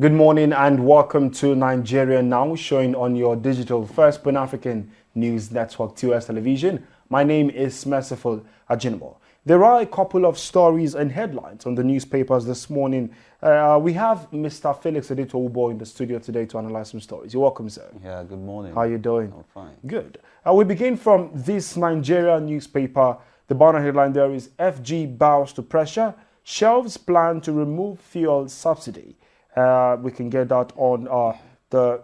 Good morning and welcome to Nigeria Now, showing on your digital first Pan-African news network, TOS Television. My name is Merciful Ajinbo. There are a couple of stories and headlines on the newspapers this morning. We have Mr. Felix Edito-Ubo in the studio today to analyze some stories. You're welcome, sir. Yeah, good morning. How are you doing? I'm fine. Good. We begin from this Nigeria newspaper. The banner headline there is FG bows to pressure, shelves plan to remove fuel subsidy. We can get that on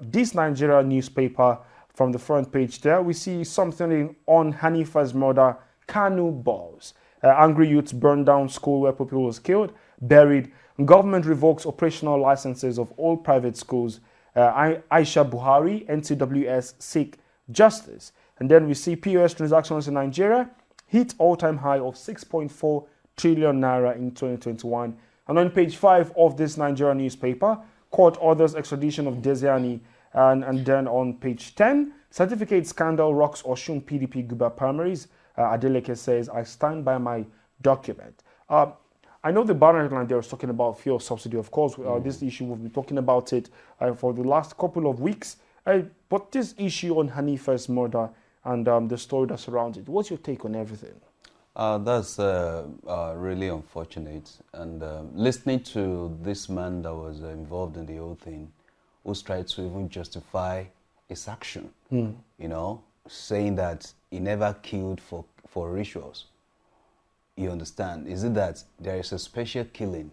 this Nigeria newspaper from the front page there. We see something on Hanifa's murder, Kanu balls. Angry youths burn down school where pupil was killed, buried. Government revokes operational licenses of all private schools. Aisha Buhari, NCWS seek justice. And then we see POS transactions in Nigeria hit all-time high of 6.4 trillion naira in 2021. And on page 5 of this Nigerian newspaper, court orders extradition of Desiani. And then on page 10, certificate scandal rocks Osun PDP Guba primaries. Adeleke says, I stand by my document. I know the banner headline there is talking about fuel subsidy. Of course, this issue, we've been talking about it for the last couple of weeks. But this issue on Hanifa's murder and the story that surrounds it, what's your take on everything? That's really unfortunate. And listening to this man that was involved in the whole thing, who's tried to even justify his action, you know, saying that he never killed for rituals. You understand? Is it that there is a special killing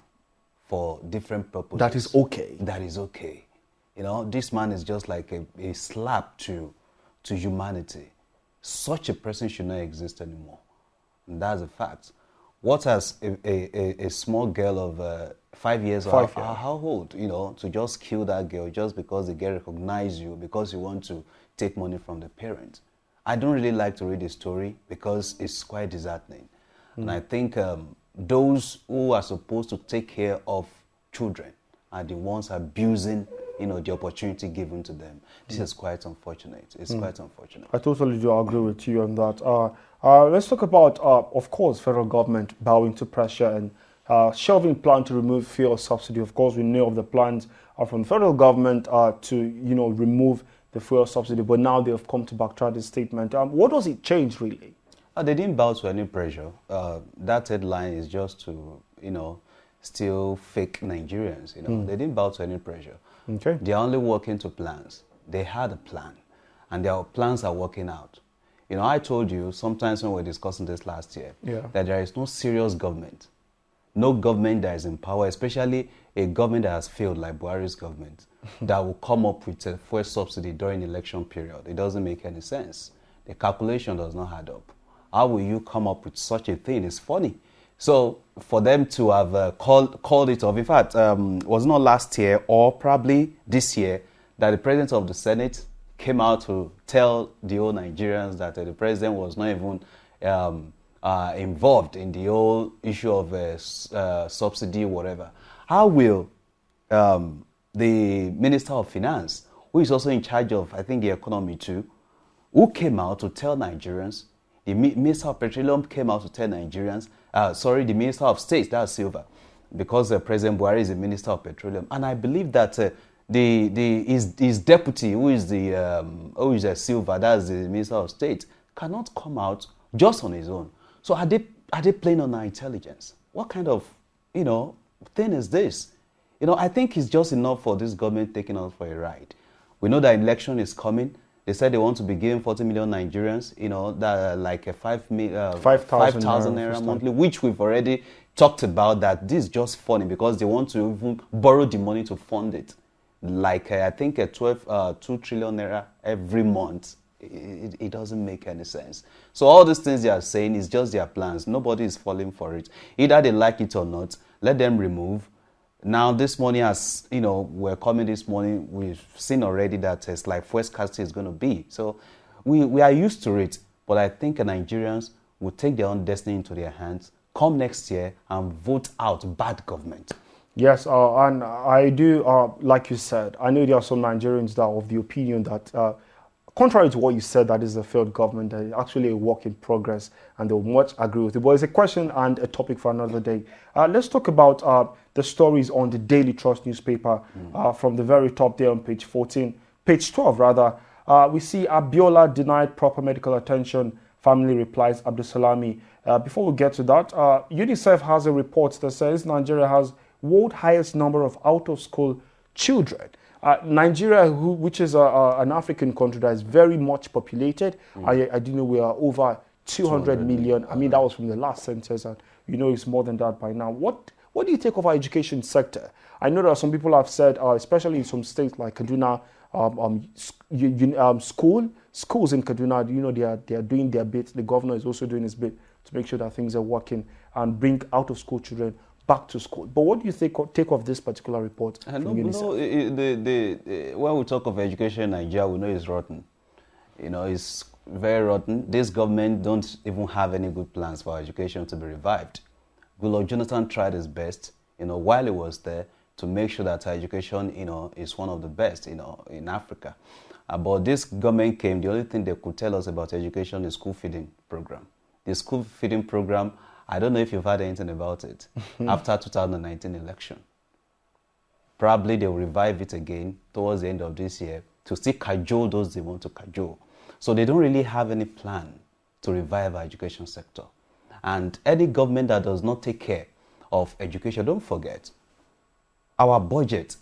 for different purposes? That is okay. That is okay. You know, this man is just like a slap to humanity. Such a person should not exist anymore. And that's a fact. What has a small girl of 5 years or how old, you know, to just kill that girl just because the girl recognizes you, because you want to take money from the parent? I don't really like to read the story because it's quite disheartening. And I think those who are supposed to take care of children are the ones abusing, you know, the opportunity given to them. This is quite unfortunate. It's quite unfortunate. I totally do agree with you on that. Let's talk about, of course, federal government bowing to pressure and shelving plan to remove fuel subsidy. Of course, we know of the plans from the federal government to, you know, remove the fuel subsidy, but now they have come to backtrack this statement. What does it change, really? They didn't bow to any pressure. That headline is just to, you know, still fake Nigerians. You know, they didn't bow to any pressure. Okay. They're only working to plans. They had a plan, and their plans are working out. You know, I told you sometimes when we were discussing this last year that there is no serious government, no government that is in power, especially a government that has failed like Buhari's government, that will come up with a fuel subsidy during election period. It doesn't make any sense. The calculation does not add up. How will you come up with such a thing? It's funny. So for them to have called it off, in fact, was not last year or probably this year that the president of the Senate came out to tell the whole Nigerians that the president was not even involved in the whole issue of subsidy, whatever. How will the Minister of Finance, who is also in charge of, I think, the economy too, who came out to tell Nigerians, the Minister of Petroleum came out to tell Nigerians, the Minister of State, that's Silva, because President Buhari is the Minister of Petroleum. And I believe that his deputy, who is Silva, that's the Minister of State, cannot come out just on his own. So are they playing on our intelligence? What kind of, you know, thing is this? You know, I think it's just enough for this government taking us for a ride. We know that election is coming. They said they want to be giving 40 million Nigerians, you know, that like a 5,000 naira monthly, which we've already talked about, that this is just funny because they want to even borrow the money to fund it. Like, I think 2 trillion naira every month. It doesn't make any sense. So all these things they are saying is just their plans. Nobody is falling for it. Either they like it or not, let them remove. Now, this morning, as you know, we're coming this morning, we've seen already that it's like fuel scarcity is going to be. So we are used to it. But I think Nigerians will take their own destiny into their hands, come next year and vote out bad government. Yes, and I do, like you said, I know there are some Nigerians that are of the opinion that contrary to what you said, that is a failed government, that is actually a work in progress, and they'll much agree with it. But it's a question and a topic for another day. Let's talk about the stories on the Daily Trust newspaper from the very top there on page 14, page 12 rather. We see Abiola denied proper medical attention, family replies Abdusalami. Before we get to that, UNICEF has a report that says Nigeria has world highest number of out-of-school children. Nigeria, which is an African country that is very much populated, I do know we are over 200 million. I mean, that was from the last census, and you know it's more than that by now. What do you take of our education sector? I know that some people have said, especially in some states like Kaduna, schools in Kaduna, you know, they are doing their bit. The governor is also doing his bit to make sure that things are working and bring out-of-school children back to school. But what do you take of this particular report from UNICEF? When we talk of education in Nigeria, we know it's rotten. You know, it's very rotten. This government don't even have any good plans for education to be revived. Goodluck Jonathan tried his best, you know, while he was there, to make sure that our education, you know, is one of the best, you know, in Africa. But this government came, the only thing they could tell us about education is school feeding program. The school feeding program, I don't know if you've heard anything about it after 2019 election. Probably they'll revive it again towards the end of this year to still cajole those they want to cajole. So they don't really have any plan to revive our education sector. And any government that does not take care of education, don't forget, our budget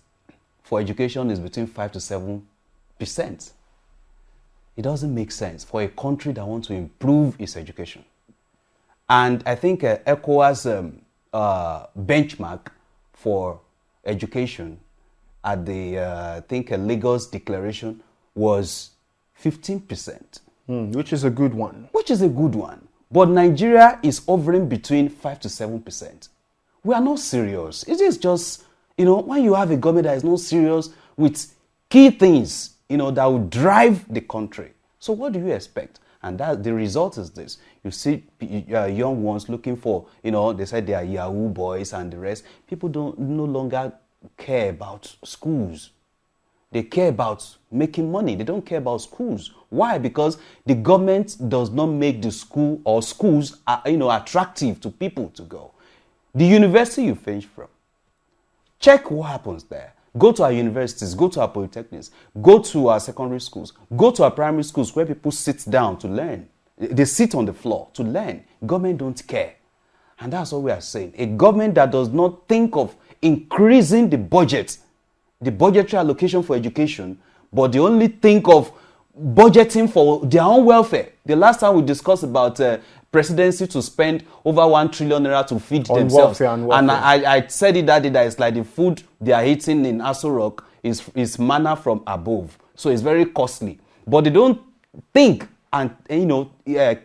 for education is between 5 to 7%. It doesn't make sense for a country that wants to improve its education. And I think ECOWAS benchmark for education at the I think Lagos declaration was 15%. Which is a good one. Which is a good one. But Nigeria is hovering between 5 to 7%. We are not serious. It is just, you know, when you have a government that is not serious with key things, you know, that will drive the country. So what do you expect? And that the result is this. You see young ones looking for, you know, they said they are Yahoo boys and the rest. People don't no longer care about schools. They care about making money. They don't care about schools. Why? Because the government does not make the school or schools, you know, attractive to people to go. The university you finish from, check what happens there. Go to our universities, go to our polytechnics, go to our secondary schools, go to our primary schools where people sit down to learn. They sit on the floor to learn. Government don't care. And that's what we are saying. A government that does not think of increasing the budget, the budgetary allocation for education, but they only think of budgeting for their own welfare. The last time we discussed about presidency to spend over 1 trillion naira to feed themselves. And I said it that day that it's like the food they are eating in Aso Rock is manna from above. So it's very costly. But they don't think and, you know,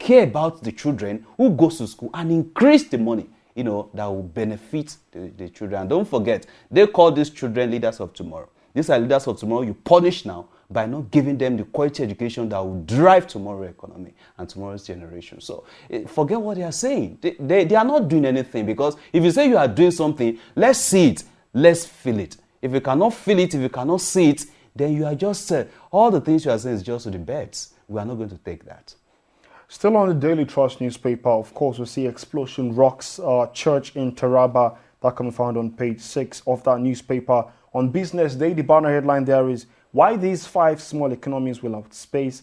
care about the children who goes to school and increase the money, you know, that will benefit the children. And don't forget, they call these children leaders of tomorrow. These are leaders of tomorrow you punish now by not giving them the quality education that will drive tomorrow's economy and tomorrow's generation. So forget what they are saying. They are not doing anything, because if you say you are doing something, let's see it, let's feel it. If you cannot feel it, if you cannot see it, then you are just, all the things you are saying is just to the birds. We are not going to take that. Still on the Daily Trust newspaper, of course, we see explosion rocks church in Taraba. That can be found on page 6 of that newspaper. On Business Day, the banner headline there is, why these 5 small economies will outpace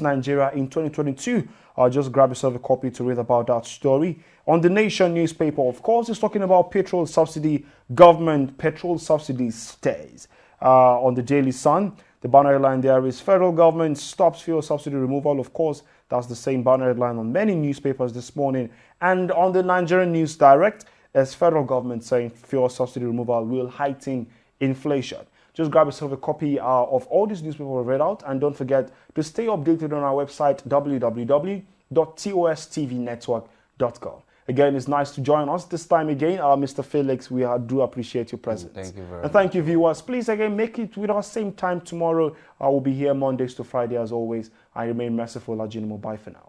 Nigeria in 2022. Just grab yourself a copy to read about that story. On the Nation newspaper, of course, it's talking about petrol subsidy. Government petrol subsidy stays. On the Daily Sun, the banner headline there is, federal government stops fuel subsidy removal. Of course, that's the same banner headline on many newspapers this morning. And on the Nigerian News Direct, as federal government saying fuel subsidy removal will heighten inflation. Just grab yourself a copy of all these newspapers we've read out, and don't forget to stay updated on our website, www.tostvnetwork.com. Again, it's nice to join us this time again. Mr. Felix, we do appreciate your presence. Thank you very much. And thank you, viewers. Please, again, make it with us same time tomorrow. I will be here Mondays to Friday as always. I remain merciful. Ajinomo. Bye for now.